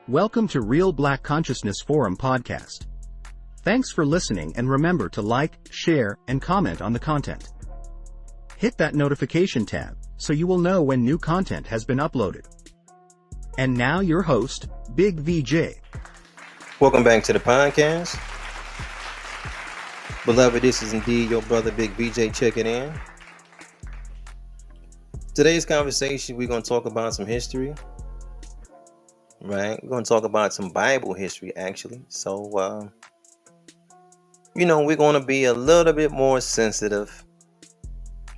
Welcome to Real Black Consciousness Forum podcast. Thanks for listening, and remember to like, share, and comment on the content. Hit that notification tab so you will know when new content has been uploaded. And now your host, Big VJ. Welcome back to the podcast. Beloved, this is indeed your brother Big VJ checking in. Today's conversation, we're going to talk about some history. Right? We're going to talk about some Bible history, actually. So, we're going to be a little bit more sensitive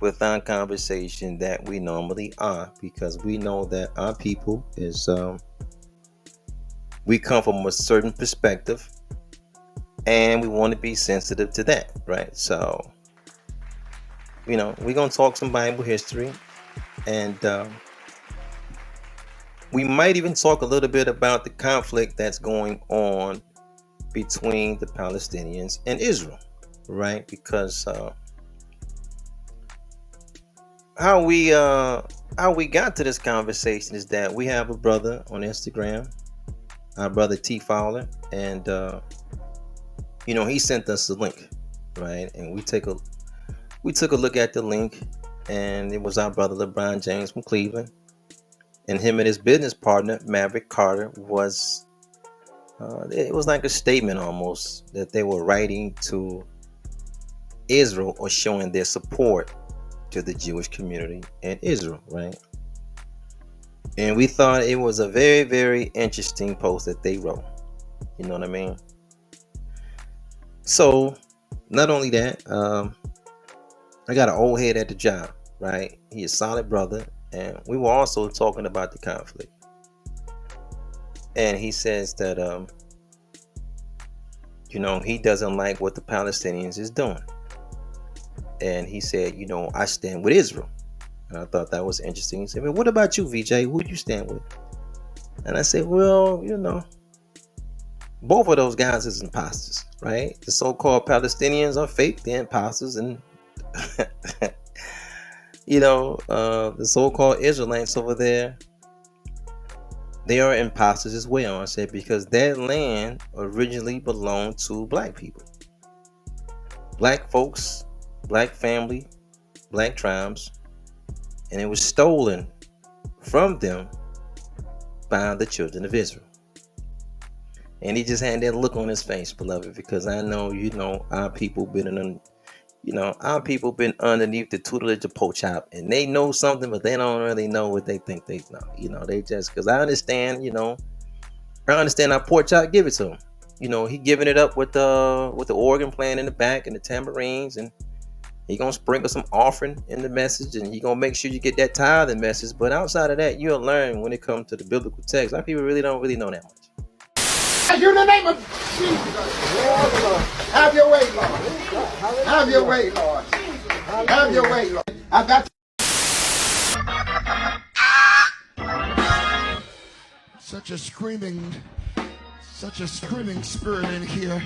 with our conversation that we normally are, because we know that our people is, we come from a certain perspective, and we want to be sensitive to that, right? So, we're going to talk some Bible history, and we might even talk a little bit about the conflict that's going on between the Palestinians and Israel, right? Because how we got to this conversation is that we have a brother on Instagram, our brother T Fowler, and he sent us a link, right? And we took a look at the link, and it was our brother LeBron James from Cleveland, and him and his business partner Maverick Carter was it was like a statement almost that they were writing to Israel or showing their support to the Jewish community in Israel, right? And we thought it was a very, very interesting post that they wrote. You know what I mean? So, not only that, I got an old head at the job, right? He's a solid brother, and we were also talking about the conflict. And he says that, he doesn't like what the Palestinians is doing. And he said, I stand with Israel. And I thought that was interesting. He said, well, what about you, VJ? Who do you stand with? And I said, well, both of those guys is imposters, right? The so-called Palestinians are fake, they're imposters. And, the so-called Israelites over there, they are imposters as well. I said, because that land originally belonged to black people. Black folks, black family, black tribes, and it was stolen from them by the children of Israel. And he just had that look on his face, beloved, because I know, our people been underneath the tutelage of Pochop, and they know something, but they don't really know what they think they know. They just, because I understand our Pochop give it to him. He giving it up with the organ playing in the back and the tambourines, and he gonna sprinkle some offering in the message, and he gonna make sure you get that tithing message. But outside of that, you'll learn when it comes to the biblical text. Our people really don't know that much. In the name of Jesus, have your way, Lord. Have your way, Lord. Have your way, Lord. I've got such a screaming spirit in here.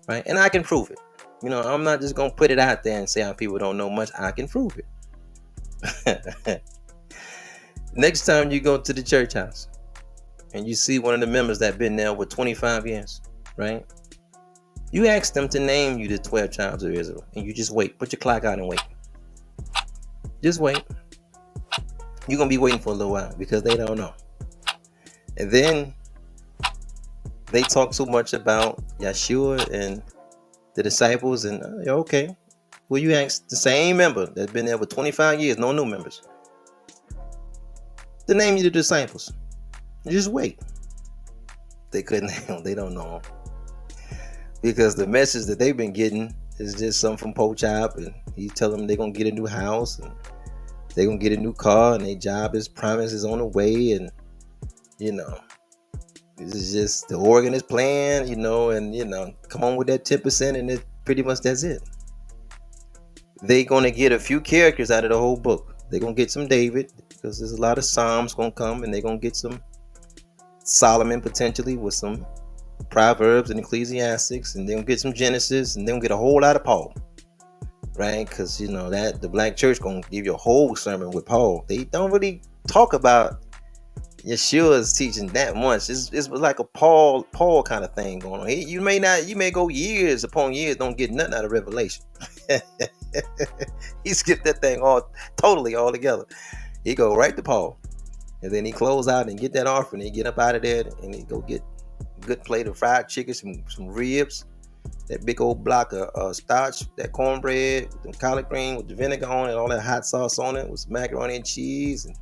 Right? And I can prove it. I'm not just going to put it out there and say our people don't know much. I can prove it. Next time you go to the church house and you see one of the members that been there for 25 years, right? You ask them to name you the 12 tribes of Israel, and you just wait. Put your clock out and wait. Just wait. You're going to be waiting for a little while because they don't know. And then they talk too much about Yeshua and the disciples, and okay. Well, you ask the same member that's been there for 25 years, no new members, to name you the disciples. You just wait. They couldn't name them. They don't know them. Because the message that they've been getting is just something from Pochop, and he tell them they're going to get a new house, and they're going to get a new car, and their job is promised is on the way, and, this is just the organ is playing, and come on with that 10%, and it pretty much that's it. They're gonna get a few characters out of the whole book. They're gonna get some David, because there's a lot of Psalms gonna come, and they're gonna get some Solomon potentially with some Proverbs and Ecclesiastics, and they're gonna get some Genesis, and they're gonna get a whole lot of Paul. right? Because you know that the black church gonna give you a whole sermon with Paul. They don't really talk about Yeshua's teaching that much. It's like a Paul kind of thing going on. You may go years upon years, don't get nothing out of Revelation. He skipped that thing totally altogether. He go right to Paul, and then he close out and get that offering. He get up out of there and he go get a good plate of fried chicken, some ribs, that big old block of starch, that cornbread with the collard green with the vinegar on it, all that hot sauce on it with some macaroni and cheese, and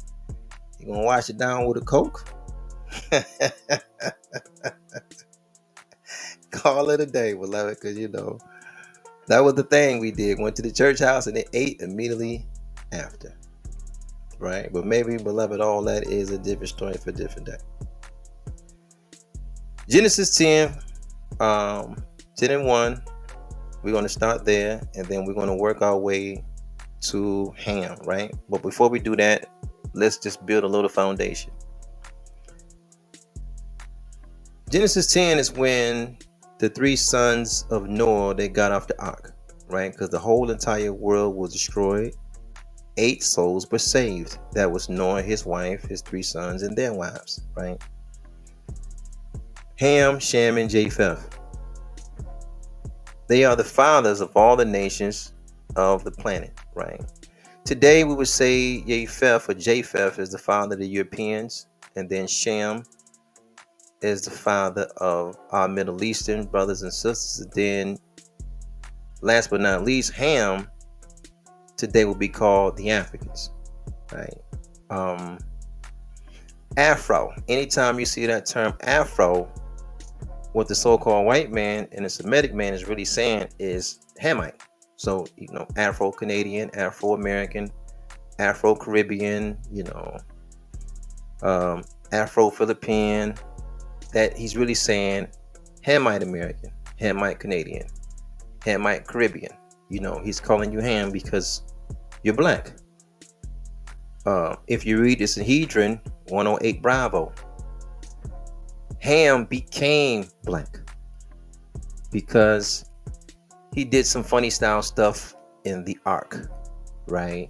he gonna wash it down with a Coke. Call it a day, beloved, because you know that was the thing we did. Went to the church house and they ate immediately after, right? But maybe, beloved, all that is a different story for a different day. Genesis 10, 10 and 1. We're going to start there, and then we're going to work our way to Ham, right? But before we do that, let's just build a little foundation. Genesis 10 is when the 3 sons of Noah, they got off the ark, right? Because the whole entire world was destroyed. 8 souls were saved. That was Noah, his wife, his 3 sons, and their wives, right? Ham, Shem, and Japheth. They are the fathers of all the nations of the planet, right? Today we would say Japheth is the father of the Europeans, and then Shem is the father of our Middle Eastern brothers and sisters. Then, last but not least, Ham today will be called the Africans, right? Afro. Anytime you see that term Afro, what the so-called white man and the Semitic man is really saying is Hamite. So, you know, Afro-Canadian, Afro-American, Afro-Caribbean, you know, Afro-Philippine. That he's really saying Hamite American, Hamite Canadian, Hamite Caribbean. You know, he's calling you Ham because you're black. If you read the Sanhedrin 108 Bravo, Ham became black because he did some funny style stuff in the ark, right?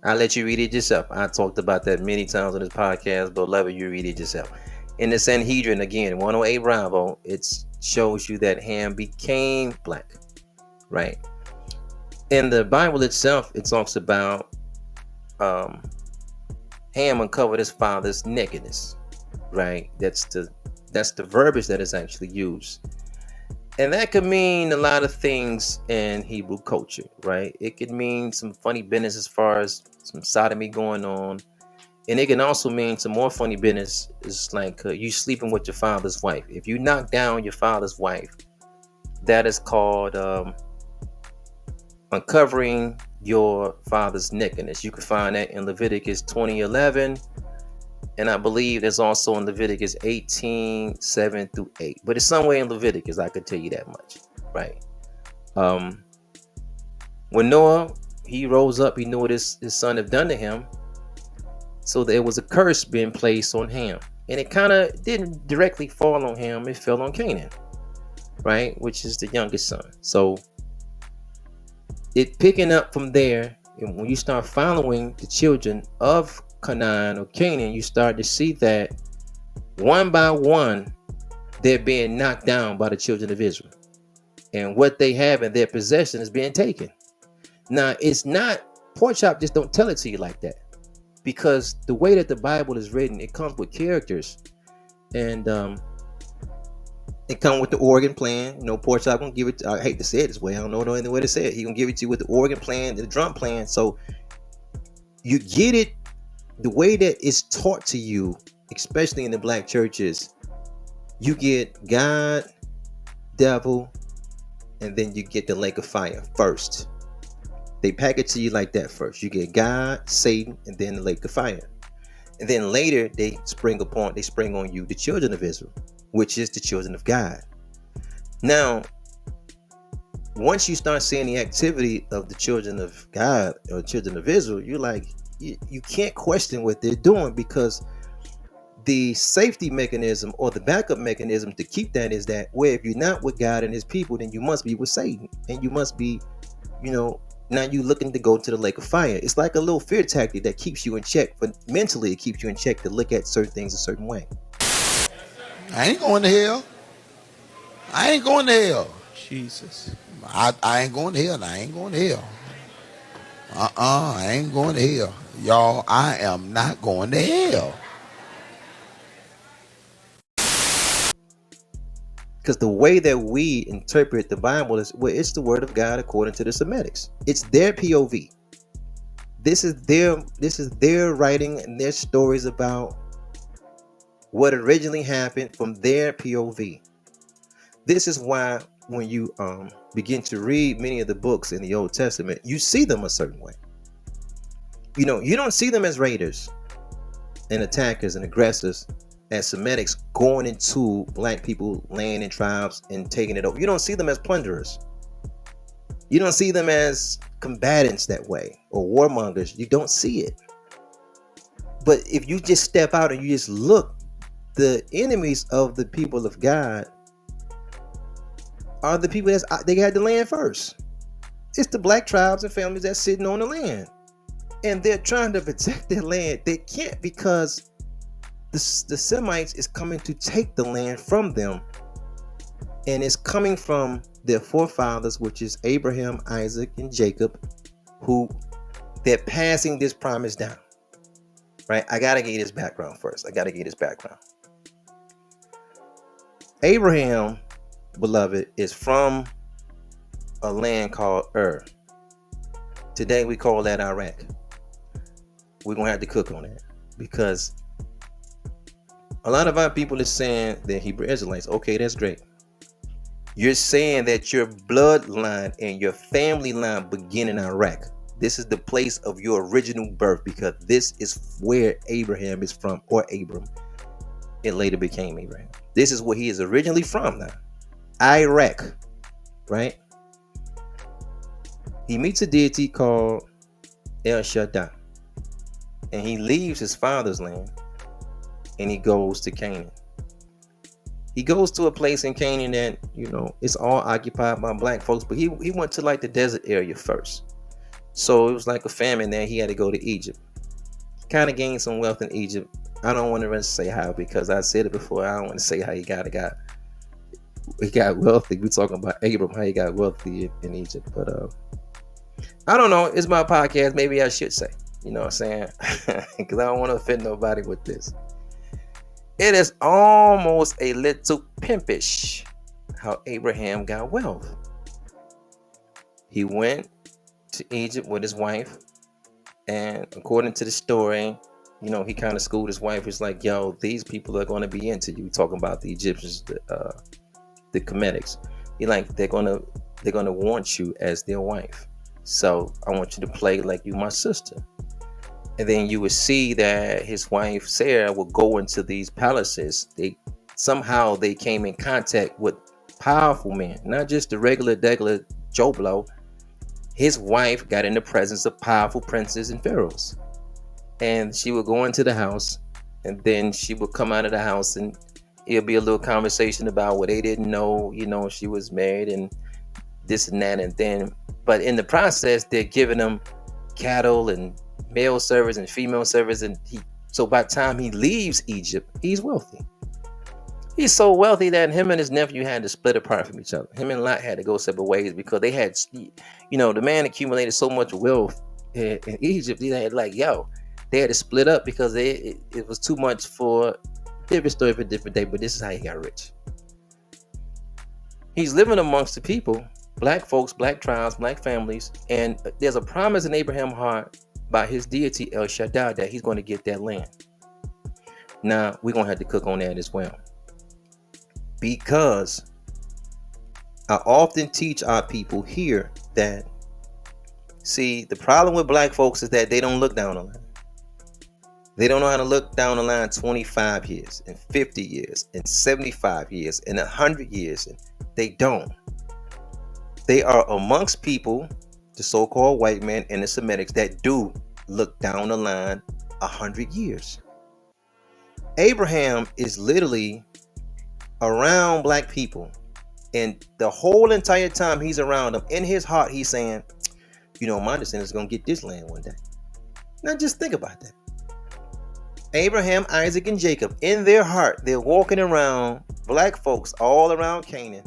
I'll let you read it yourself. I talked about that many times on this podcast, but love it, you read it yourself. In the Sanhedrin, again, 108 Bravo, it shows you that Ham became black, right? In the Bible itself, it talks about Ham uncovered his father's nakedness, right? That's the verbiage that is actually used. And that could mean a lot of things in Hebrew culture, right? It could mean some funny business as far as some sodomy going on. And it can also mean some more funny business. It's like you sleeping with your father's wife. If you knock down your father's wife, that is called uncovering your father's nakedness. You can find that in Leviticus 20:11. And I believe there's also in Leviticus 18:7-8. But it's somewhere in Leviticus, I could tell you that much, right? When Noah, he rose up, he knew what his son had done to him. So there was a curse being placed on Ham. And it kind of didn't directly fall on him. It fell on Canaan, right? Which is the youngest son. So it picking up from there. And when you start following the children of Canaan or Canaan, you start to see that one by one they're being knocked down by the children of Israel, and what they have in their possession is being taken. Now, it's not, pork chop just don't tell it to you like that, because the way that the Bible is written, it comes with characters, and it comes with the organ plan. You know, pork chop gonna give it, I hate to say it this way, I don't know any way to say it, he gonna give it to you with the organ plan, the drum plan. So you get it the way that it's taught to you, especially in the black churches. You get God, devil, and then you get the lake of fire first. They pack it to you like that first. You get God, Satan, and then the lake of fire. And then later they spring on you the children of Israel, which is the children of God. Now, once you start seeing the activity of the children of God or children of Israel, you're like, you can't question what they're doing, because the safety mechanism or the backup mechanism to keep that is that, well, if you're not with God and his people, then you must be with Satan, and you must be, you know, Now you looking to go to the lake of fire. It's like a little fear tactic that keeps you in check, but mentally it keeps you in check to look at certain things a certain way. I ain't going to hell. I ain't going to hell. Jesus. I ain't going to hell. I ain't going to hell. I ain't going to hell. Y'all, I am not going to hell. Because the way that we interpret the Bible is, well, it's the word of God according to the Semitics. It's their POV. This is their writing and their stories about what originally happened from their POV. This is why when you begin to read many of the books in the Old Testament, you see them a certain way. You don't see them as raiders and attackers and aggressors, as Semitics going into black people, land and tribes and taking it over. You don't see them as plunderers. You don't see them as combatants that way, or warmongers. You don't see it. But if you just step out and you just look, the enemies of the people of God are the people they had the land first. It's the black tribes and families that's sitting on the land, and they're trying to protect their land. They can't, because the Semites is coming to take the land from them, and it's coming from their forefathers, which is Abraham, Isaac, and Jacob, who they're passing this promise down. Right? I gotta get his background first. Abraham, beloved, is from a land called Ur. Today we call that Iraq. We're gonna have to cook on that, because a lot of our people are saying they're Hebrew Israelites. Okay, that's great. You're saying that your bloodline and your family line begin in Iraq. This is the place of your original birth, because this is where Abraham is from, or Abram. It later became Abraham. This is where he is originally from now. Iraq, right? He meets a deity called El Shaddai, and he leaves his father's land and he goes to Canaan. He goes to a place in Canaan that, it's all occupied by black folks, but he went to like the desert area first. So it was like a famine there. He had to go to Egypt. Kind of gained some wealth in Egypt. I don't want to really say how, because I said it before. I don't want to say how he got wealthy. We're talking about Abram, how he got wealthy in Egypt. But I don't know. It's my podcast. Maybe I should say. You know what I'm saying? Because I don't want to offend nobody with this. It is almost a little pimpish how Abraham got wealth. He went to Egypt with his wife, and according to the story, he kind of schooled his wife. He's like, yo, these people are going to be into you. Talking about the Egyptians, the Cometics. They're gonna want you as their wife. So I want you to play like you my sister. And then you would see that his wife Sarah would go into these palaces. They came in contact with powerful men, not just the regular Joe Blow. His wife got in the presence of powerful princes and pharaohs, and she would go into the house, and then she would come out of the house, and it'll be a little conversation about what they didn't know. She was married and this and that, and then, but in the process, they're giving them cattle and male servants and female servants, and so by the time he leaves Egypt, he's wealthy. He's so wealthy that him and his nephew had to split apart from each other. Him and Lot had to go separate ways, because they had, the man accumulated so much wealth in Egypt. They had they had to split up, because it was too much for different story for different day. But this is how he got rich. He's living amongst the people, black folks, black tribes, black families, and there's a promise in Abraham's heart by his deity El Shaddai that he's going to get that land. Now we're going to have to cook on that as well, because I often teach our people here that, see, the problem with black folks is that they don't look down the line. They don't know how to look down the line 25 years and 50 years and 75 years and 100 years. And they don't. They are amongst people, the so-called white men and the Semitics, that do look down the line 100 years. Abraham is literally around black people, and the whole entire time he's around them, in his heart he's saying, my descendants are going to get this land one day. Now just think about that. Abraham, Isaac, and Jacob, in their heart, they're walking around, black folks all around Canaan,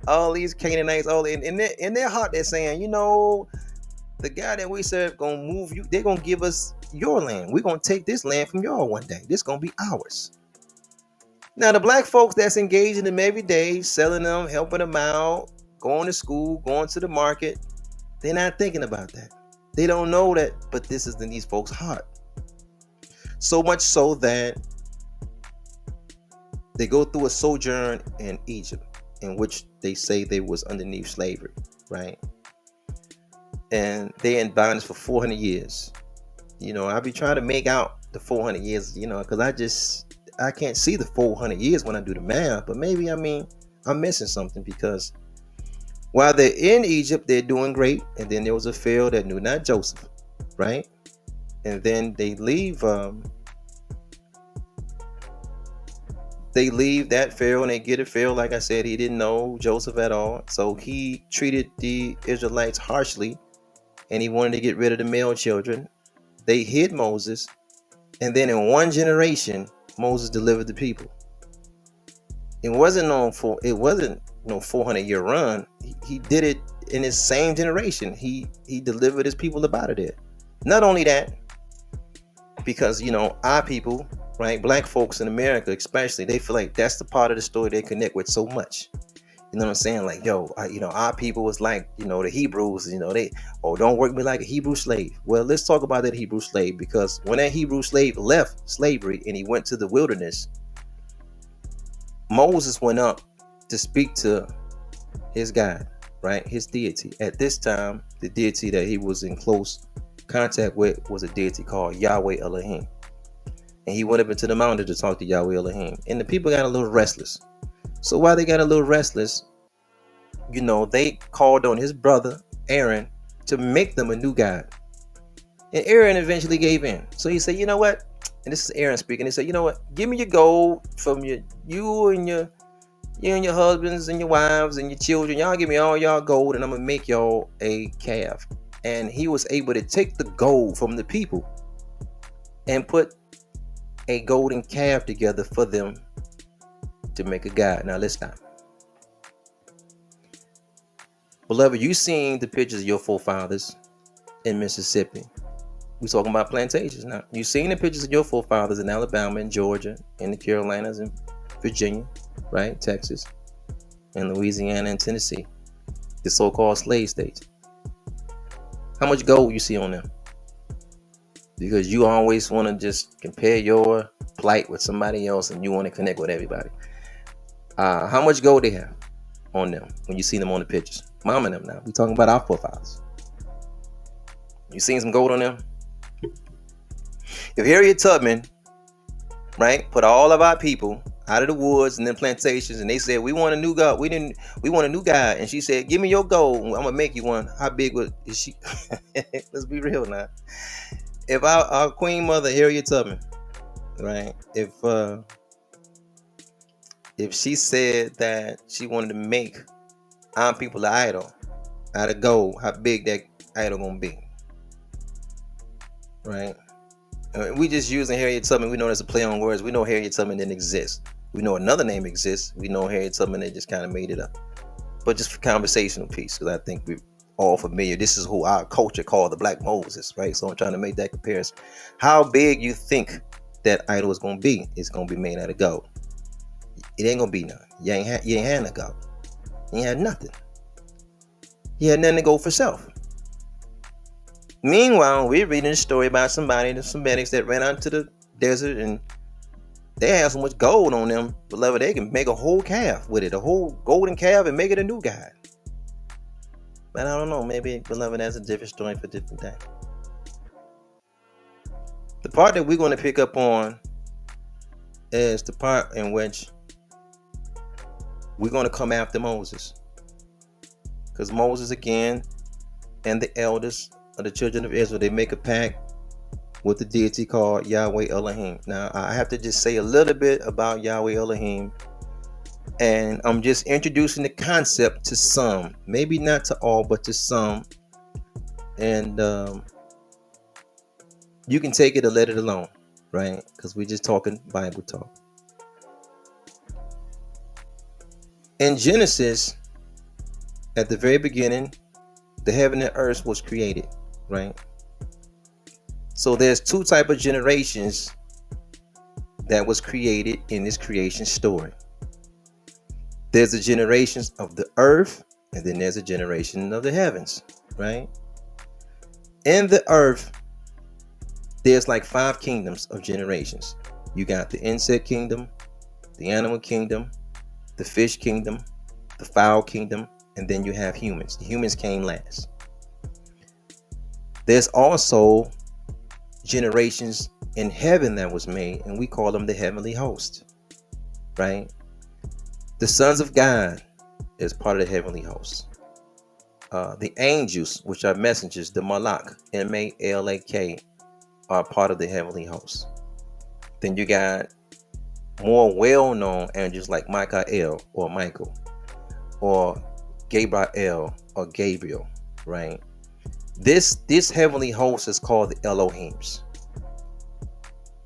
all these Canaanites, all in their heart, they're saying, the God that we serve gonna move you, they're gonna give us your land. We're gonna take this land from y'all one day. This gonna be ours. Now the black folks that's engaging them every day, selling them, helping them out, going to school, going to the market, they're not thinking about that. They don't know that, but this is in these folks' heart. So much so that they go through a sojourn in Egypt, in which they say they was underneath slavery, right? And they in bondage for 400 years. I'll be trying to make out the 400 years, because I can't see the 400 years when I do the math, but maybe, I'm missing something, because while they're in Egypt, they're doing great. And then there was a Pharaoh that knew not Joseph, right? And then they leave that Pharaoh, and they get a Pharaoh, like I said, he didn't know Joseph at all. So he treated the Israelites harshly, and he wanted to get rid of the male children. They hid Moses, and then in one generation, Moses delivered the people. It wasn't no 400-year run. He did it in his same generation. He delivered his people up out of there. Not only that, because our people, right, black folks in America especially, they feel like that's the part of the story they connect with so much. You know what I'm saying? Like, our people was like, the Hebrews, don't work me like a Hebrew slave. Well, let's talk about that Hebrew slave, because when that Hebrew slave left slavery and he went to the wilderness, Moses went up to speak to his God, right? His deity. At this time, the deity that he was in close contact with was a deity called Yahweh Elohim. And he went up into the mountain to talk to Yahweh Elohim. And the people got a little restless. So while they got a little restless, they called on his brother, Aaron, to make them a new God. And Aaron eventually gave in. So he said, you know what? And this is Aaron speaking. He said, you know what? Give me your gold from you and your husbands and your wives and your children. Y'all give me all y'all gold, and I'm going to make y'all a calf. And he was able to take the gold from the people and put a golden calf together for them to make a god. Now let's stop. Beloved, you seen the pictures of your forefathers in Mississippi. We're talking about plantations now. You seen the pictures of your forefathers in Alabama and Georgia, in the Carolinas and Virginia, right? Texas, and Louisiana and Tennessee, the so-called slave states. How much gold you see on them? Because you always want to just compare your plight with somebody else, and you want to connect with everybody. How much gold they have on them when you see them on the pictures? Mom and them now. We talking about our forefathers. You seen some gold on them? If Harriet Tubman, right, put all of our people out of the woods and then plantations, and they said, we want a new God. We want a new guy. And she said, give me your gold. I'm going to make you one. How big is she? Let's be real now. If our Queen Mother, Harriet Tubman, right, if she said that she wanted to make our people an idol out of gold, how big that idol gonna be? Right? We just using Harriet Tubman. We know that's a play on words. We know Harriet Tubman didn't exist. We know another name exists. We know Harriet Tubman, they just kind of made it up. But just for conversational piece, because I think we're all familiar. This is who our culture called the Black Moses, right? So I'm trying to make that comparison. How big you think that idol is gonna be? It's gonna be made out of gold. It ain't gonna be none. You ain't had no gold. You ain't had nothing. You had nothing to go for self. Meanwhile, we're reading a story about somebody, the Semitic, that ran out to the desert, and they have so much gold on them, beloved, they can make a whole calf with it, a whole golden calf, and make it a new god. But I don't know, maybe, beloved, that's a different story for a different day. The part that we're going to pick up on is the part in which we're going to come after Moses. Because Moses, again, and the elders of the children of Israel, they make a pact with the deity called Yahweh Elohim. Now, I have to just say a little bit about Yahweh Elohim. And I'm just introducing the concept to some. Maybe not to all, but to some. and you can take it or let it alone, right? Because we're just talking Bible talk. In Genesis, at the very beginning, the heaven and earth was created, right? So there's two type of generations that was created in this creation story. There's the generations of the earth, and then there's a generation of the heavens, right? In the earth, there's like 5 kingdoms of generations. You got the insect kingdom, the animal kingdom, the fish kingdom, the fowl kingdom, and then you have humans. The humans came last. There's also generations in heaven that was made, and we call them the heavenly host, right? The sons of God is part of the heavenly host. The angels, which are messengers, the Malak, M-A-L-A-K, are part of the heavenly host. Then you got more well-known angels like Michael or Michael, or Gabriel or Gabriel, right? This heavenly host is called the Elohims,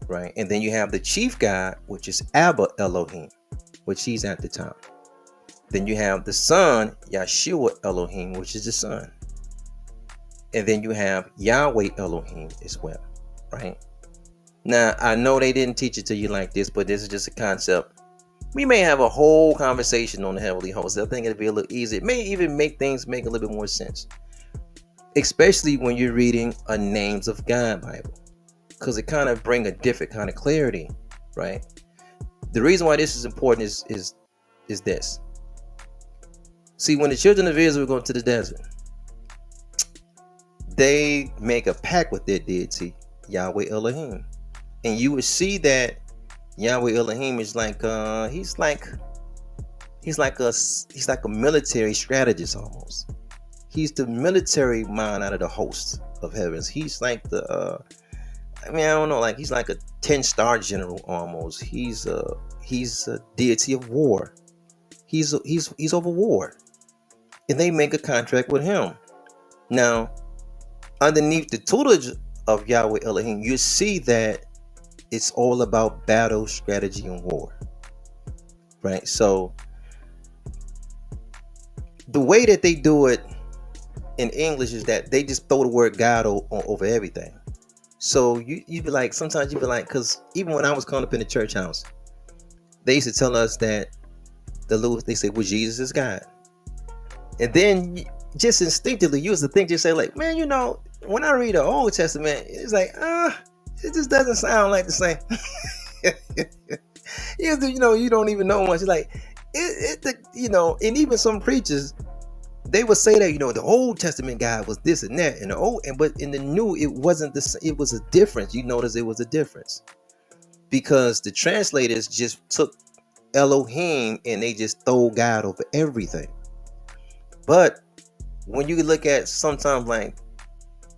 right? And then you have the chief god, which is Abba Elohim, which he's at the top. Then you have the son, Yeshua Elohim, which is the son. And then you have Yahweh Elohim as well, right? Now, I know they didn't teach it to you like this, but this is just a concept. We may have a whole conversation on the heavenly host. I think it'll be a little easier. It may even make things make a little bit more sense, especially when you're reading a Names of God Bible, because it kind of bring a different kind of clarity, right? The reason why this is important is this. See, when the children of Israel go to the desert, they make a pact with their deity, Yahweh Elohim. And you would see that Yahweh Elohim is like he's like a military strategist almost. He's the military mind out of the host of heavens. He's like the I don't know, like he's like a 10-star general almost. He's a deity of war. He's over war. And they make a contract with him. Now, underneath the tutelage of Yahweh Elohim, you see that it's all about battle strategy and war, right? So the way that they do it in English is that they just throw the word God over everything. So you be like, sometimes you be like, because even when I was coming up in the church house, they used to tell us that they say, well, Jesus is God. And then just instinctively you used to think, just say like, man, when I read the Old Testament, it's like, it just doesn't sound like the same. You don't even know much. It's like, and even some preachers, they would say that, the Old Testament God was this and that, but in the New, it wasn't this. It was a difference. You notice it was a difference because the translators just took Elohim and they just throw God over everything. But when you look at sometimes like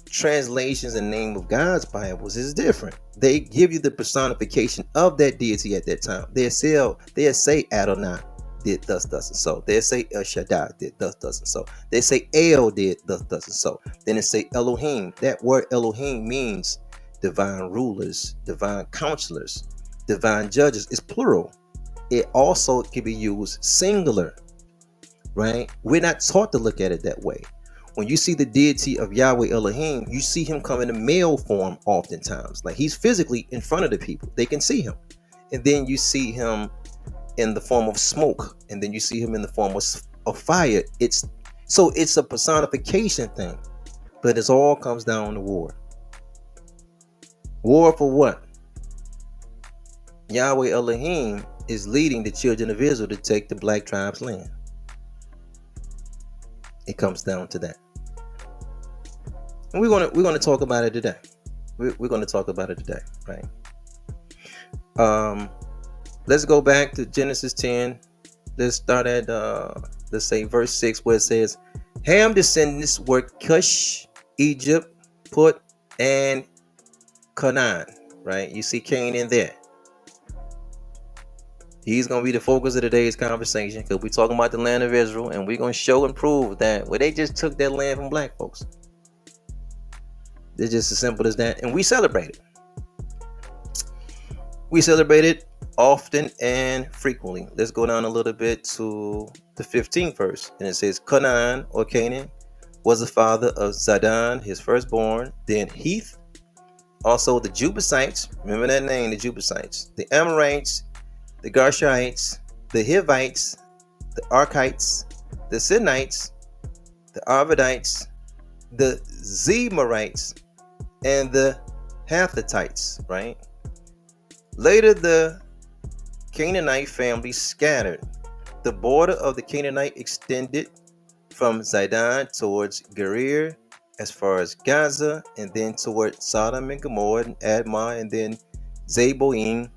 translations and name of God's Bibles, is different. They give you the personification of that deity at that time. They'll say Adonai did thus and so. They'll say El Shaddai did thus and so. They say El did thus and so. Then they say Elohim. That word Elohim means divine rulers, divine counselors, divine judges. It's plural. It also can be used singular, right? We're not taught to look at it that way. When you see the deity of Yahweh Elohim, you see him come in a male form oftentimes. Like he's physically in front of the people. They can see him. And then you see him in the form of smoke. And then you see him in the form of fire. It's a personification thing. But it all comes down to war. War for what? Yahweh Elohim is leading the children of Israel to take the black tribes' land. It comes down to that. And we're gonna talk about it today. We're gonna talk about it today, right? Let's go back to Genesis 10. Let's start at let's say verse 6, where it says, Ham descendants were Cush, Egypt, Put, and Canaan. Right? You see Cain in there. He's going to be the focus of today's conversation because we're talking about the land of Israel, and we're going to show and prove that they just took that land from black folks. It's just as simple as that. And we celebrate it. We celebrate it often and frequently. Let's go down a little bit to the 15th verse. And it says, Canaan, or Canaan, was the father of Zidon, his firstborn. Then Heath, also the Jebusites. Remember that name, the Jebusites. The Amorites, the Gershites, the Hivites, the Archites, the Sinites, the Arvadites, the Zemarites, and the Hathites, right? Later, the Canaanite family scattered. The border of the Canaanite extended from Zidon towards Gerar, as far as Gaza, and then toward Sodom and Gomorrah and Admah, and then Zeboim,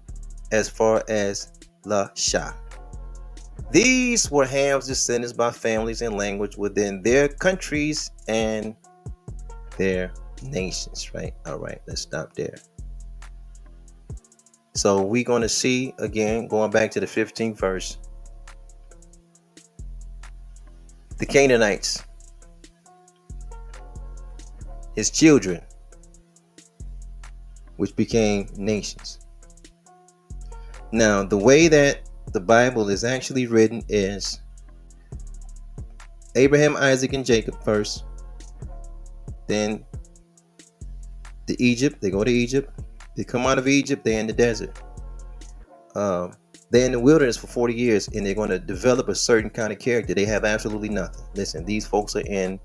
as far as Lasha. These were Ham's descendants by families and language within their countries and their nations, right? All right, let's stop there. So we're going to see, again, going back to the 15th verse, the Canaanites, his children, which became nations. Now, the way that the Bible is actually written is Abraham, Isaac, and Jacob first. Then to Egypt. They go to Egypt. They come out of Egypt. They're in the desert. They're in the wilderness for 40 years, and they're going to develop a certain kind of character. They have absolutely nothing. Listen, these folks are in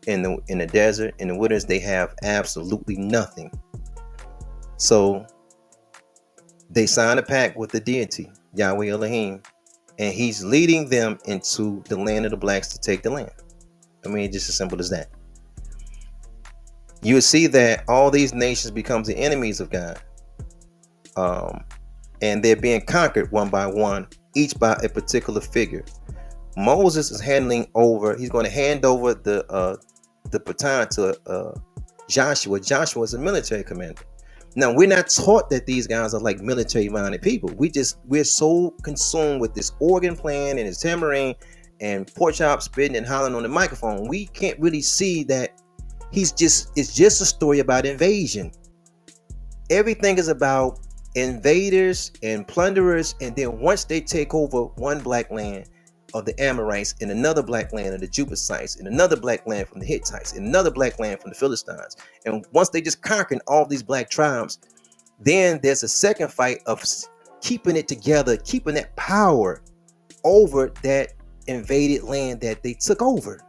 the desert, in the wilderness. They have absolutely nothing. So they sign a pact with the deity, Yahweh Elohim, and he's leading them into the land of the blacks to take the land. I mean, just as simple as that. You will see that all these nations become the enemies of God. And they're being conquered one by one, each by a particular figure. Moses is he's going to hand over the baton to Joshua. Joshua is a military commander. Now, we're not taught that these guys are like military-minded people. We're so consumed with this organ playing and his tambourine and pork chop spitting and hollering on the microphone. We can't really see that it's just a story about invasion. Everything is about invaders and plunderers, and then once they take over one black land of the Amorites, and another black land of the Jebusites, and another black land from the Hittites, and another black land from the Philistines, and once they just conquer all these black tribes, then there's a second fight of keeping it together, keeping that power over that invaded land that they took over.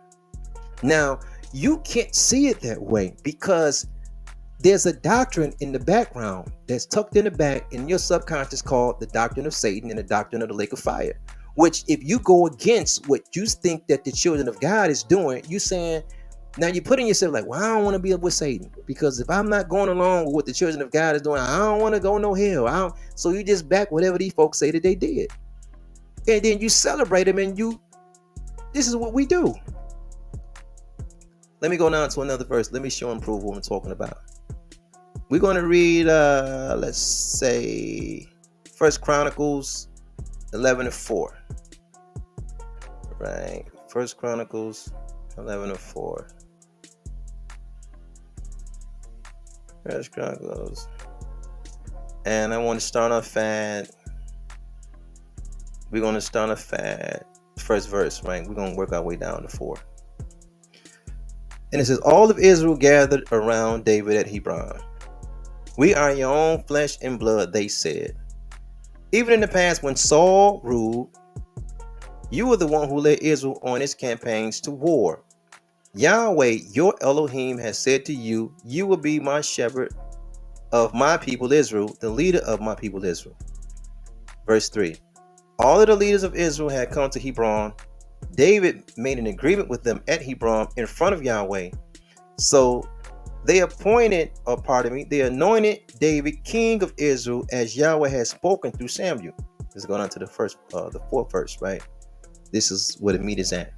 Now, you can't see it that way because there's a doctrine in the background that's tucked in the back in your subconscious called the doctrine of Satan and the doctrine of the lake of fire, which if you go against what you think that the children of God is doing, you're saying, now you're putting yourself like, well, I don't want to be up with Satan, because if I'm not going along with what the children of God is doing, I don't want to go no hell. So you just back whatever these folks say that they did. And then you celebrate them, and this is what we do. Let me go down to another verse. Let me show and prove what I'm talking about. We're going to read, let's say, 1 Chronicles 11:4. Right. 1 Chronicles 11:4. 1 Chronicles. And I want to start off we're going to start off at first verse, right? We're going to work our way down to 4. And it says, all of Israel gathered around David at Hebron. We are your own flesh and blood, they said. Even in the past, when Saul ruled, you were the one who led Israel on its campaigns to war. Yahweh, your Elohim, has said to you, you will be my shepherd of my people Israel, the leader of my people Israel. Verse 3. All of the leaders of Israel had come to Hebron. David made an agreement with them at Hebron in front of Yahweh. So they anointed David king of Israel as Yahweh had spoken through Samuel. Let's go on to the 4th verse, right? This is where the meat is at.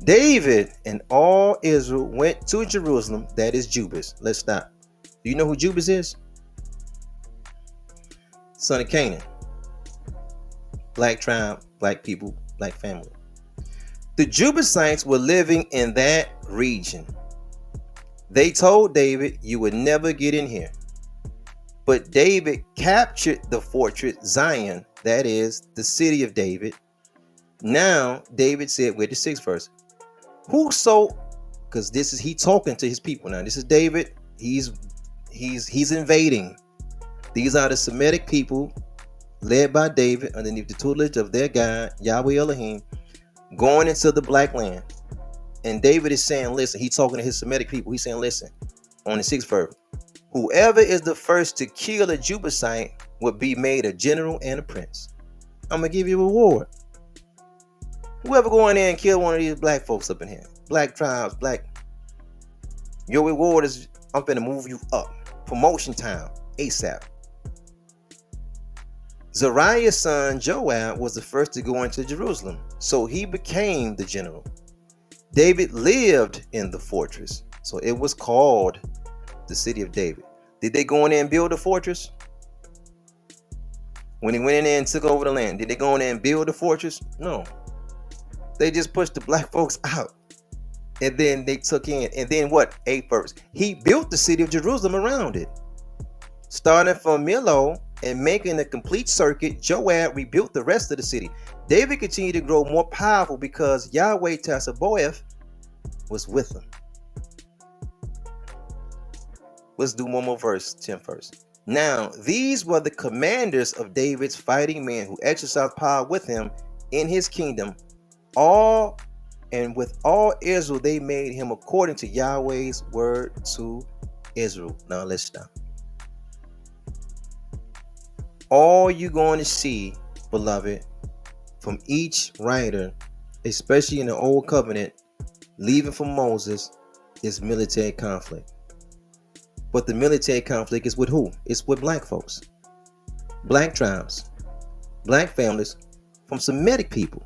David and all Israel went to Jerusalem, that is Jubas. Let's stop. Do you know who Jubas is? Son of Canaan. Black tribe, black people, black family. The Jebusites were living in that region. They told David, you would never get in here. But David captured the fortress Zion, that is the city of David. Now David said, with the 6th verse, whoso, because this is he talking to his people now. This is David. He's invading. These are the Semitic people led by David underneath the tutelage of their God, Yahweh Elohim, going into the black land. And David is saying, listen, he's talking to his Semitic people. He's saying, listen, on the 6th verse, whoever is the first to kill a Jebusite will be made a general and a prince. I'm going to give you a reward. Whoever go in there and kill one of these black folks up in here, black tribes, your reward is, I'm going to move you up. Promotion time, ASAP. Zariah's son Joab was the first to go into Jerusalem, so he became the general. David lived in the fortress, so it was called the city of David. Did they go in there and build a fortress? When he went in there and took over the land, did they go in there and build a fortress? No. They just pushed the black folks out. And then they took in, and then what? 8th verse. He built the city of Jerusalem around it. Starting from Millo and making a complete circuit, Joab rebuilt the rest of the city. David continued to grow more powerful because Yahweh Tassaboeth was with him. Let's do one more verse, 10th verse. Now, these were the commanders of David's fighting men who exercised power with him in his kingdom. With all Israel, they made him according to Yahweh's word to Israel. Now, let's stop. All you're going to see, beloved, from each writer, especially in the Old Covenant, leaving from Moses, is military conflict. But the military conflict is with who? It's with black folks, black tribes, black families from Semitic people.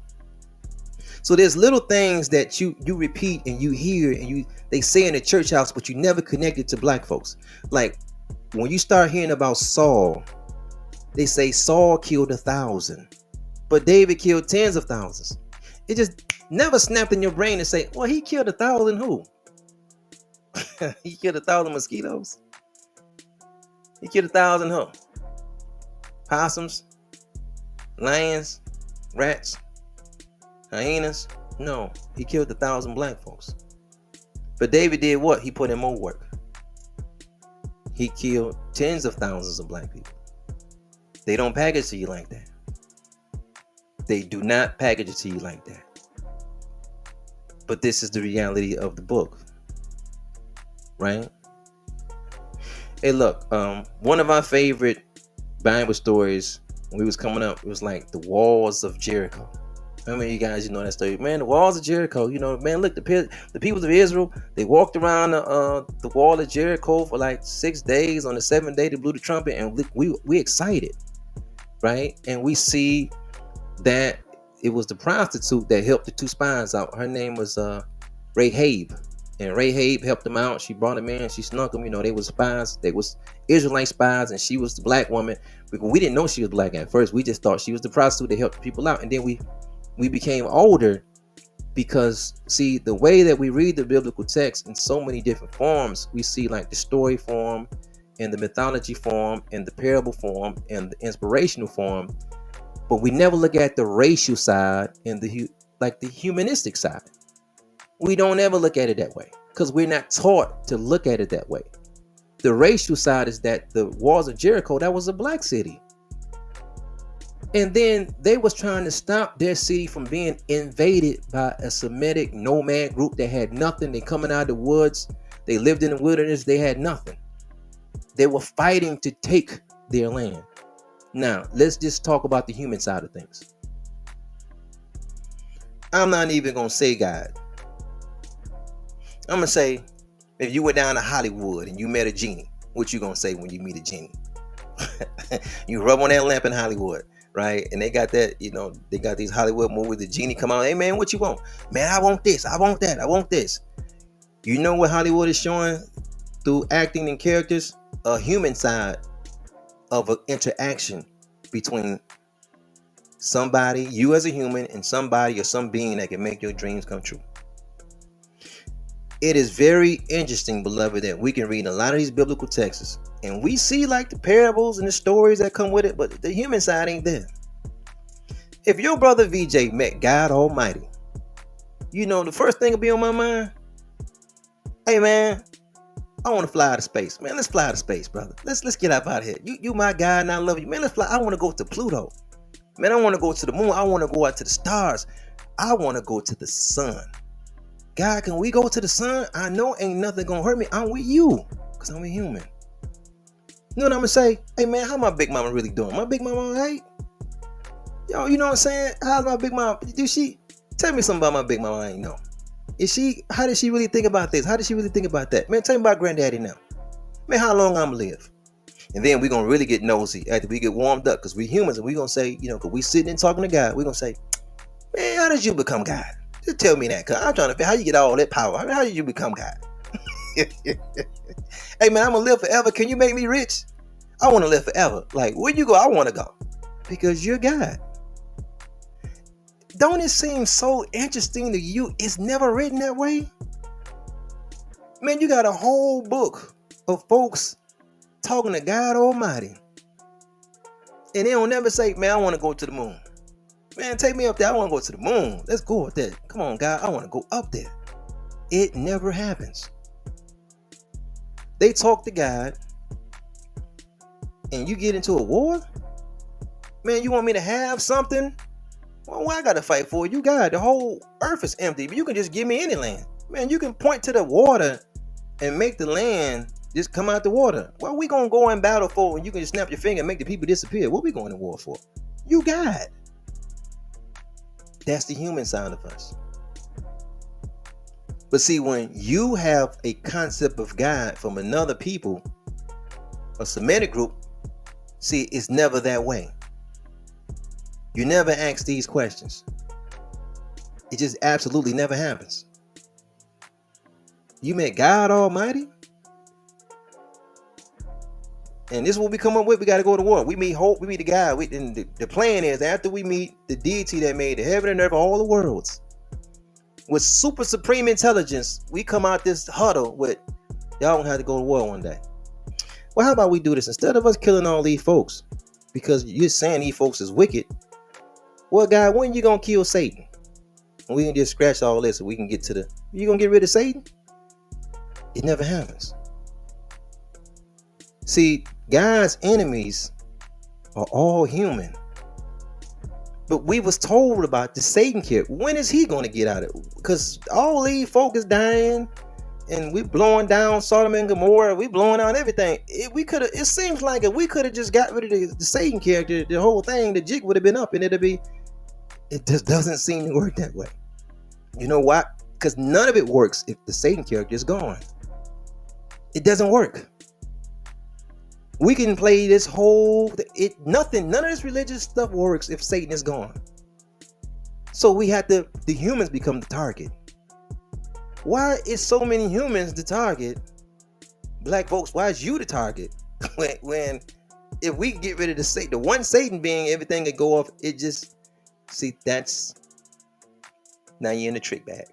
So there's little things that you repeat and you hear and they say in the church house, but you never connect it to black folks. Like when you start hearing about Saul, they say Saul killed 1,000, but David killed tens of thousands. It just never snapped in your brain and say, well, he killed 1,000 who? He killed 1,000 mosquitoes. He killed 1,000 who? Possums, lions, rats, hyenas. No, he killed 1,000 black folks. But David did what? He put in more work. He killed tens of thousands of black people. They don't package to you like that. They do not package it to you like that. But this is the reality of the book, right? Hey, look, one of our favorite Bible stories when we was coming up, it was like the walls of Jericho. How many of you guys know that story? Man, the walls of Jericho, man, look, the people of Israel, they walked around the wall of Jericho for like 6 days. On the 7th day, they blew the trumpet, and we excited, right? And we see that it was the prostitute that helped the 2 spies out. Her name was Rahab. And Rahab helped them out. She brought them in. She snuck them. They was spies. They was Israelite spies, and she was the black woman. We didn't know she was black at first. We just thought she was the prostitute that helped the people out. And then we became older because, see, the way that we read the biblical text in so many different forms, we see like the story form and the mythology form and the parable form and the inspirational form. But we never look at the racial side and the humanistic side. We don't ever look at it that way because we're not taught to look at it that way. The racial side is that the walls of Jericho, that was a black city. And then they was trying to stop their city from being invaded by a Semitic nomad group that had nothing. They coming out of the woods. They lived in the wilderness. They had nothing. They were fighting to take their land. Now, let's just talk about the human side of things. I'm not even going to say God. I'm going to say, if you went down to Hollywood and you met a genie, what you going to say when you meet a genie? You rub on that lamp in Hollywood, right? And they got that, they got these Hollywood movies. The genie come out, hey man, what you want? Man, I want this, I want that, I want this. You know what Hollywood is showing through acting and characters? A human side of an interaction between somebody, you as a human, and somebody or some being that can make your dreams come true. It is very interesting, beloved, that we can read a lot of these biblical texts and we see like the parables and the stories that come with it, but the human side ain't there. If your brother VJ met God Almighty, you know, the first thing will be on my mind, hey man, I want to fly out of space. Man, let's fly out of space, brother. Let's get up out of here. You my guy and I love you. Man, let's fly. I want to go to Pluto. Man, I want to go to the moon. I want to go out to the stars. I want to go to the sun. God, can we go to the sun? I know ain't nothing gonna hurt me. I'm with you, because I'm a human. You know what I'm gonna say? Hey man, how my big mama really doing? My big mama alright? Yo, you know what I'm saying? How's my big mama? Tell me something about my big mama I ain't know. How does she really think about this? How does she really think about that? Man, tell me about granddaddy now. Man, how long I'm gonna live? And then we're gonna really get nosy after we get warmed up, because we humans, and we're gonna say, you know, because we sitting and talking to God, we're gonna say, man, how did you become God? Just tell me that, because I'm trying to figure how you get all that power. How did you become God? Hey man, I'm gonna live forever. Can you make me rich? I want to live forever. Like, where you go? I want to go. Because you're God. Don't it seem so interesting to you? It's never written that way. Man, you got a whole book of folks talking to God Almighty, and they don't never say, man, I want to go to the moon. Man, take me up there. I want to go to the moon. Let's go up there. Come on, God. I want to go up there. It never happens. They talk to God, and you get into a war? Man, you want me to have something? Well, I got to fight for you, God. The whole earth is empty, but you can just give me any land. Man, you can point to the water and make the land just come out the water. Well, we going to go in battle for when you can just snap your finger and make the people disappear? What we going to war for? You God. That's the human side of us. But see, when you have a concept of God from another people, a Semitic group, see, it's never that way. You never ask these questions. It just absolutely never happens. You met God Almighty? And this is what we come up with. We got to go to war. We meet hope. We meet the God. And the plan is, after we meet the deity that made the heaven and earth, all the worlds, with super supreme intelligence, we come out this huddle with, y'all don't have to go to war one day. Well, how about we do this? Instead of us killing all these folks, because you're saying these folks is wicked, well, God, when you going to kill Satan? And we can just scratch all this so we can get to you going to get rid of Satan? It never happens. See, God's enemies are all human. But we was told about the Satan kid. When is he going to get out of it? Because all these folk is dying, and we blowing down Sodom and Gomorrah. We blowing down everything. It seems like if we could have just got rid of the Satan character, the whole thing, the jig would have been up, and it just doesn't seem to work that way. You know why? Because none of it works if the Satan character is gone. It doesn't work. We can play this none of this religious stuff works if Satan is gone. So the humans become the target. Why is so many humans the target? Black folks, why is you the target? when if we get rid of the one Satan being, everything that go off, it just, see, that's, now you're in the trick bag.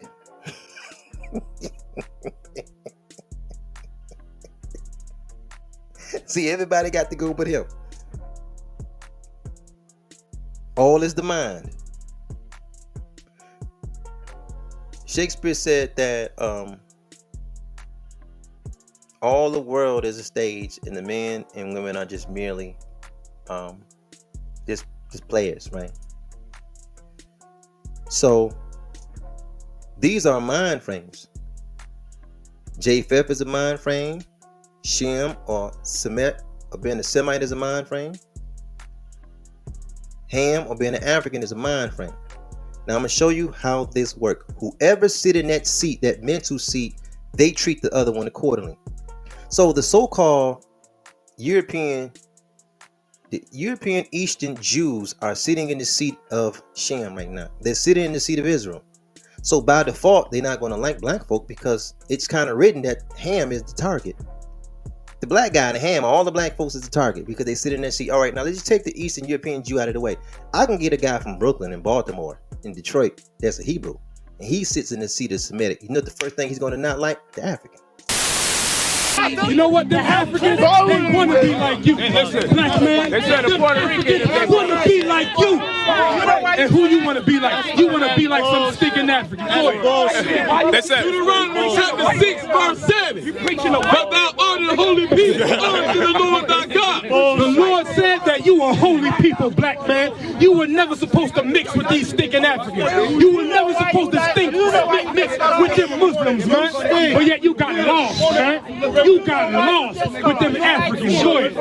See, everybody got to go but him. All is the mind. Shakespeare said that all the world is a stage, and the men and women are just merely just players, right? So these are mind frames. Japheth is a mind frame. Shem or Semet or being a Semite is a mind frame. Ham or being an African is a mind frame. Now I'm going to show you how this works. Whoever sit in that seat, that mental seat, they treat the other one accordingly. So the so-called European Eastern Jews are sitting in the seat of Shem right now. They're sitting in the seat of Israel. So by default, they're not going to like black folk, because it's kind of written that Ham is the target. The black guy and the Ham, all the black folks is the target, because they sit in that seat. All right, now let's just take the Eastern European Jew out of the way. I can get a guy from Brooklyn and Baltimore and Detroit that's a Hebrew. and he sits in the seat of Semitic. You know the first thing he's going to not like? The African. You know what? The Africans, they want to be like you. Black man. They said the Puerto Ricans, they want to be like you. And who you want to be like? You want to be like some stinking African. They said Deuteronomy chapter 6, verse 7. You preaching about thou art the holy people unto the Lord thy God. The Lord said that you are holy people, black man. You were never supposed to mix with these stinking Africans. You were never supposed to mix with them Muslims, man. But yet you got lost, man. You got lost with them Africans. Go ahead.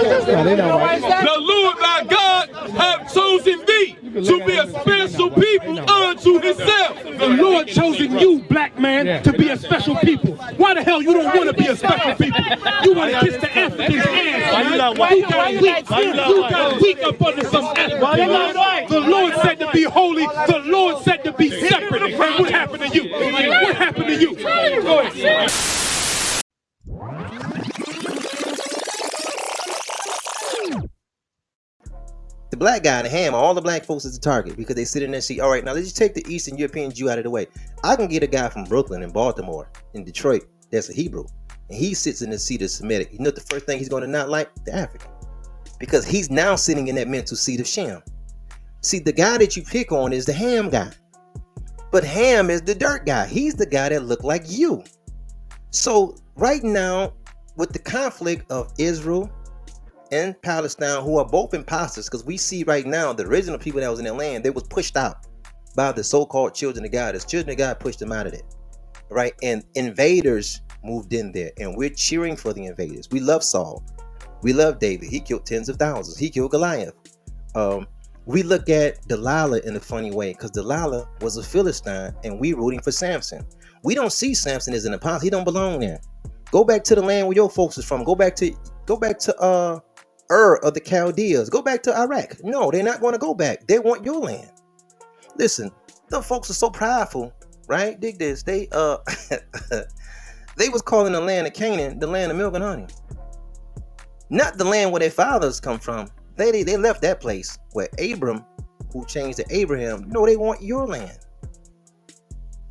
the Lord thy God hath chosen thee to be a special people unto himself. The Lord chosen you, black man, to be a special people. Why the hell you don't want to be a special people? You want to kiss the Africans' ass. You got weak up under some Africans. The Lord said to be holy. The Lord said to be separate. And what happened to you? What happened to you? Go ahead. The black guy, the Ham, all the black folks is the target because they sit in there and see, all right, now let's just take the Eastern European Jew out of the way. I can get a guy from Brooklyn and Baltimore in Detroit that's a Hebrew, and he sits in the seat of Semitic. You know the first thing he's going to not like? The African. Because he's now sitting in that mental seat of Shem. See, the guy that you pick on is the Ham guy. But Ham is the dirt guy. He's the guy that looked like you. So right now, with the conflict of Israel and Palestine, who are both imposters, because we see right now the original people that was in their land, they was pushed out by the so-called children of God. The children of God pushed them out of there, right? And invaders moved in there, and we're cheering for the invaders. We love Saul. We love David. He killed tens of thousands. He killed Goliath. We look at Delilah in a funny way, because Delilah was a Philistine, and we rooting for Samson. We don't see Samson as an apostle. He don't belong there. Go back to the land where your folks is from. Go back to Ur of the Chaldeans. Go back to Iraq. No, they're not going to go back. They want your land. Listen, the folks are so prideful, right? Dig this. They they was calling the land of Canaan the land of milk and honey. Not the land where their fathers come from. They left that place where Abram, who changed to Abraham. No, they want your land.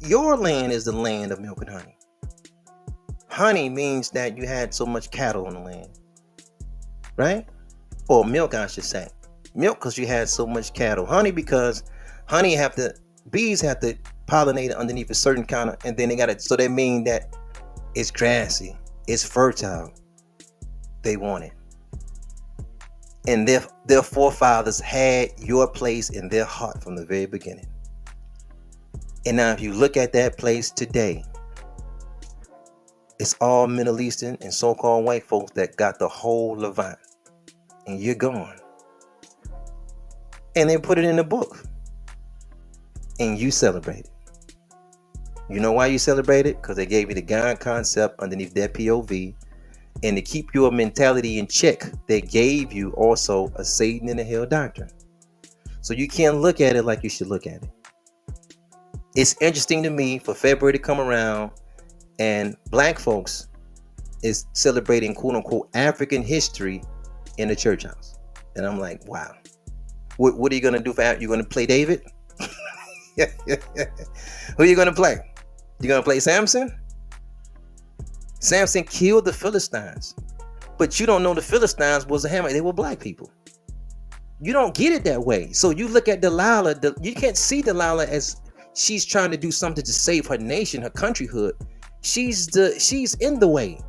Your land is the land of milk and honey. Honey means that you had so much cattle on the land, right? Or milk, I should say. Milk because you had so much cattle. Honey because bees have to pollinate underneath a certain kind of, and then they got it. So that means that it's grassy, it's fertile. They want it. And their forefathers had your place in their heart from the very beginning. And now if you look at that place today, it's all Middle Eastern and so-called white folks that got the whole Levant. And you're gone. And they put it in the book. And you celebrate it. You know why you celebrate it? Because they gave you the God concept underneath their POV. And to keep your mentality in check, they gave you also a Satan and a hell doctrine. So you can't look at it like you should look at it. It's interesting to me for February to come around and black folks is celebrating quote unquote African history in the church house. And I'm like, wow. What are you going to do for You're going to play David? Who are you going to play? You going to play Samson? Samson killed the Philistines. But you don't know the Philistines was a Hamite. They were black people. You don't get it that way. So you look at Delilah. You can't see Delilah as she's trying to do something to save her nation, her countryhood. She's in the way.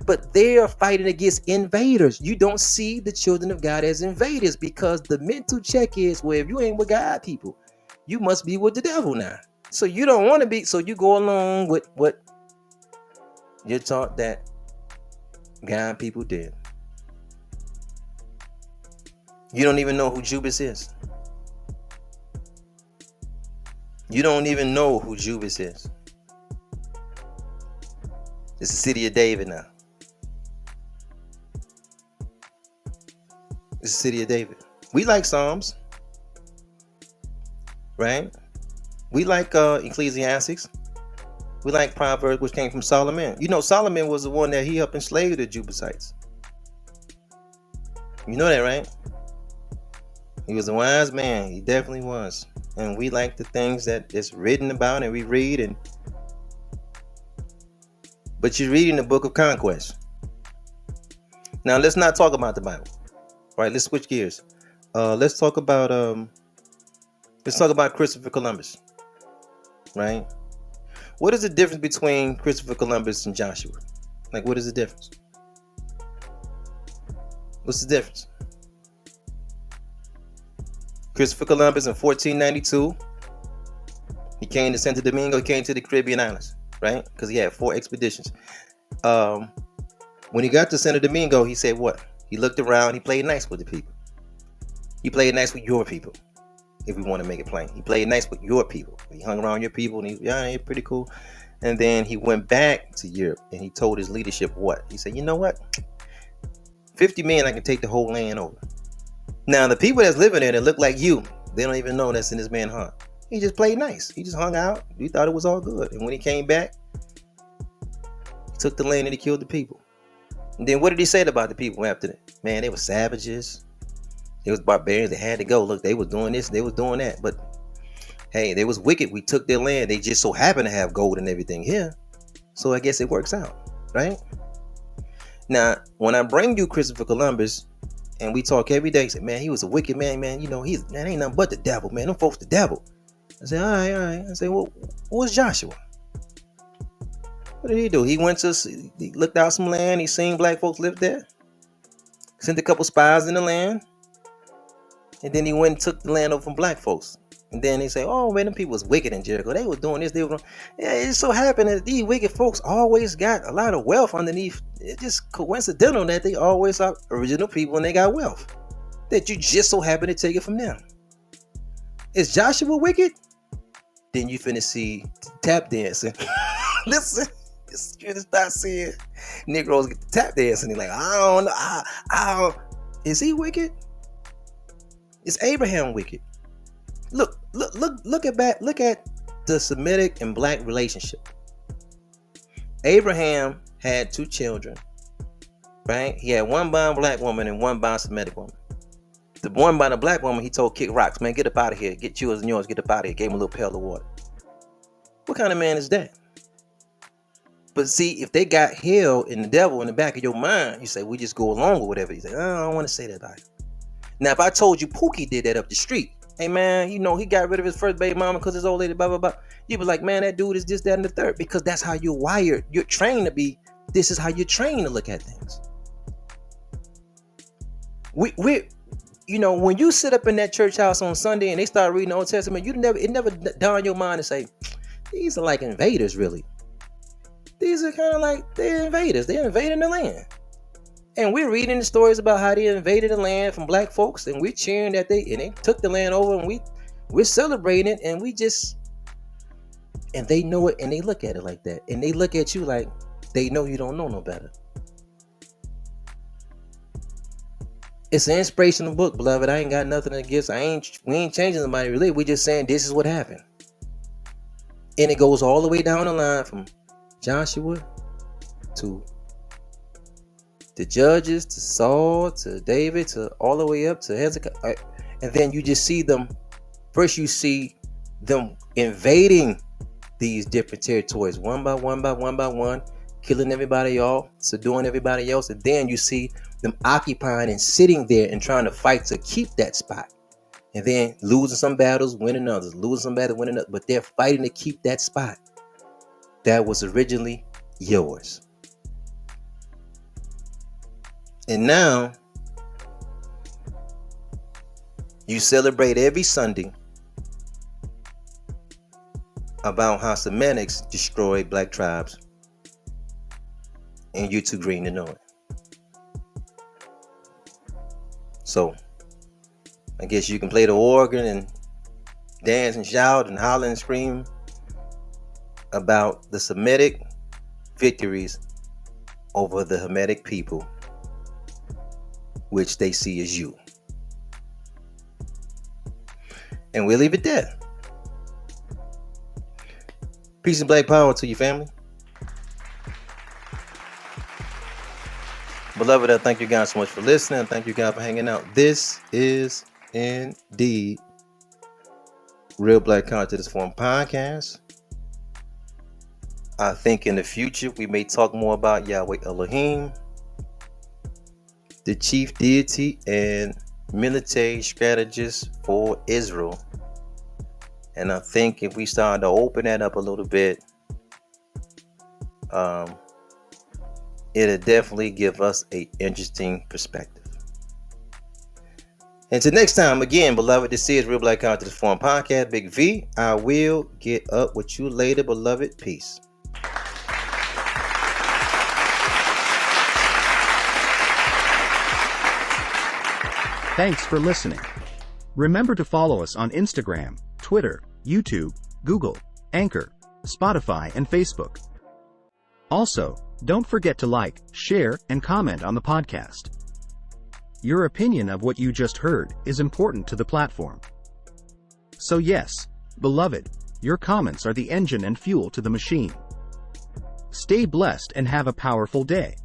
But they are fighting against invaders. You don't see the children of God as invaders because the mental check is, well, if you ain't with God people, you must be with the devil now. So you don't want to be, so you go along with what you're taught that God people did. You don't even know who Jubis is. You don't even know who Jubis is. It's the city of David now. It's the city of David. We like Psalms, right? We like Ecclesiastics. We like Proverbs, which came from Solomon. You know, Solomon was the one that he helped enslave the Jebusites. You know that, right? He was a wise man. He definitely was. and we like the things that is written about and we read, but you're reading the book of conquest. Now let's not talk about the Bible. Right, let's switch gears. Let's talk about Christopher Columbus. Right? What is the difference between Christopher Columbus and Joshua? Like, what is the difference? What's the difference? Christopher Columbus in 1492, he came to Santo Domingo, he came to the Caribbean islands, right? Because he had 4 expeditions. When he got to Santo Domingo, he said what? He looked around, he played nice with the people. He played nice with your people, if we want to make it plain. He played nice with your people. He hung around your people, and he's pretty cool. And then he went back to Europe, and he told his leadership what? He said, you know what? 50 men, I can take the whole land over. Now, the people that's living there that look like you, they don't even know that's in this man's heart. He just played nice. He just hung out. He thought it was all good. And when he came back, he took the land and he killed the people. And then what did he say about the people after that? Man, they were savages. They was barbarians. They had to go. Look, they was doing this. They was doing that. But hey, they was wicked. We took their land. They just so happened to have gold and everything here. So I guess it works out, right? Now, when I bring you Christopher Columbus, and we talk every day, say, man, he was a wicked man, man. You know, man, ain't nothing but the devil, man. Them folks the devil. I say, all right. I say, well, what's Joshua? What did he do? He looked out some land. He seen black folks live there. Sent a couple spies in the land. And then he went and took the land over from black folks. And then they say, oh, man, them people was wicked in Jericho. They was doing this. Yeah, it so happened that these wicked folks always got a lot of wealth underneath. It's just coincidental that they always are original people and they got wealth. That you just so happen to take it from them. Is Joshua wicked? Then you finna see tap dancing. Listen, you're gonna start seeing Negroes get the tap dancing. They're like, I don't know. Is he wicked? Is Abraham wicked? Look at the Semitic and black relationship. Abraham had 2 children, right? He had one by a black woman and one by a Semitic woman. The one by the black woman, he told kick rocks, man, get up out of here. Get yours and yours, get up out of here. Gave him a little pail of water. What kind of man is that? But see, if they got hell and the devil in the back of your mind, you say, we just go along with whatever. You say, I don't want to say that about it. Now, if I told you Pookie did that up the street, hey man, you know, he got rid of his first baby mama because his old lady, blah, blah, blah. You be like, man, that dude is this, that, and the third. Because that's how you're wired. You're trained to be. This is how you're trained to look at things. You know, when you sit up in that church house on Sunday and they start reading the Old Testament, it never dawn your mind to say, these are like invaders, really. These are kind of like, they're invaders. They're invading the land. And we're reading the stories about how they invaded the land from black folks, and we're cheering that they took the land over, and we're celebrating it, and and they know it, and they look at it like that, and they look at you like they know you don't know no better. It's an inspirational book, beloved. I ain't got nothing against. We ain't changing somebody's religion. We just saying this is what happened, and it goes all the way down the line from Joshua to the judges, to Saul, to David, to all the way up to Hezekiah. And then you just see them. First, you see them invading these different territories one by one, killing everybody off, subduing everybody else. And then you see them occupying and sitting there and trying to fight to keep that spot. And then losing some battles, winning others, losing some battles, winning others. But they're fighting to keep that spot that was originally yours. And now, you celebrate every Sunday about how Semitics destroyed black tribes, and you're too green to know it. So, I guess you can play the organ and dance and shout and holler and scream about the Semitic victories over the Hamitic people, which they see as you. And we'll leave it there. Peace and black power to your family. Beloved, I thank you guys so much for listening. Thank you guys for hanging out. This is indeed Real Black Consciousness Forum podcast. I think in the future we may talk more about Yahweh Elohim, the chief deity and military strategist for Israel. And I think if we start to open that up a little bit, it'll definitely give us an interesting perspective. Until next time, again, beloved, this is Real Black Consciousness Forum podcast. Big V, I will get up with you later, beloved. Peace. Thanks for listening. Remember to follow us on Instagram, Twitter, YouTube, Google, Anchor, Spotify, and Facebook. Also, don't forget to like, share, and comment on the podcast. Your opinion of what you just heard is important to the platform. So yes, beloved, your comments are the engine and fuel to the machine. Stay blessed and have a powerful day.